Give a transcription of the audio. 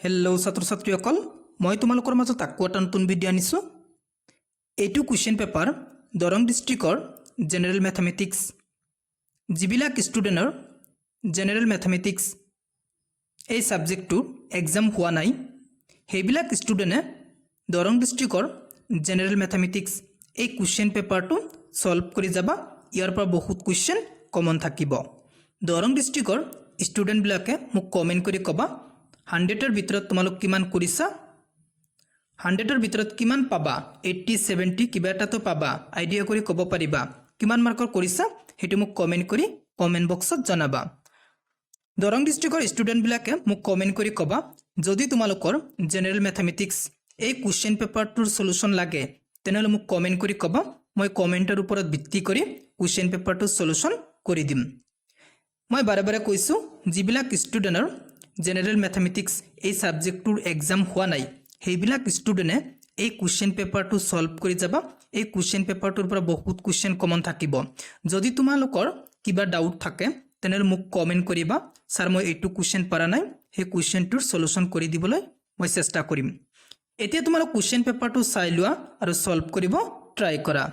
Hello' ছাত্ৰ ছাত্ৰীসকল, মই তোমালোকৰ মাজত আকৌ এটা নতুন ভিডিঅ' আনিছোঁ। এইটো কুৱেশ্যন পেপাৰ দৰং ডিষ্ট্ৰিক্টৰ জেনেৰেল মেথামেটিক্স। যিবিলাক ষ্টুডেণ্টৰ জেনেৰেল মেথামেটিক্স এই ছাবজেক্টটো এক্সাম হোৱা নাই, সেইবিলাক ষ্টুডেণ্টে দৰং ডিষ্ট্ৰিক্টৰ জেনেৰেল মেথামেটিক্স এই কুৱেশ্যন পেপাৰটো ছল্ভ কৰি যাবা। ইয়াৰ পৰা বহুত কুৱেশ্যন কমন থাকিব। দৰং ডিষ্ট্ৰিক্টৰ ষ্টুডেণ্টবিলাকে মোক কমেণ্ট কৰি ক'বা 100ৰ ভিতৰত তোমালোক কিমান কৰিছা, 100ৰ ভিতৰত কিমান পাবা, 80 70 কিবা এটাতো পাবা। আইডিয়া কৰি ক'ব পাৰিবা কিমান মাৰ্কৰ কৰিছা, সেইটো মোক কমেণ্ট কৰি কমেণ্ট বক্সত জনাবা। দৰং ডিষ্ট্ৰিক্টৰ ষ্টুডেণ্টবিলাকে মোক কমেণ্ট কৰি ক'বা যদি তোমালোকৰ জেনেৰেল মেথামেটিক্স এই কুৱেশ্যন পেপাৰটোৰ সলিউশ্যন লাগে তেনেহ'লে মোক কমেণ্ট কৰি ক'বা। মই কমেণ্টৰ ওপৰত ভিত্তি কৰি কুৱেশ্যন পেপাৰটোৰ সলিউশ্যন কৰি দিম। মই বাৰে বাৰে কৈছোঁ, যিবিলাক ষ্টুডেণ্টৰ জেনেৰেল মেথামেটিক্স এই ছাবজেক্টটোৰ এক্সাম হোৱা নাই, সেইবিলাক ষ্টুডেণ্টে এই কুৱেশ্যন পেপাৰটো ছল্ভ কৰি যাবা। এই কুৱেশ্যন পেপাৰটোৰ পৰা বহুত কুৱেশ্যন কমন থাকিব। যদি তোমালোকৰ কিবা ডাউট থাকে তেনেহ'লে মোক কমেণ্ট কৰিবা, ছাৰ মই এইটো কুৱেশ্যন পৰা নাই, সেই কুৱেশ্যনটোৰ সলিউশ্যন কৰি দিবলৈ মই চেষ্টা কৰিম। এতিয়া তোমালোক কুৱেশ্যন পেপাৰটো চাই লোৱা আৰু ছল্ভ কৰিব ট্ৰাই কৰা।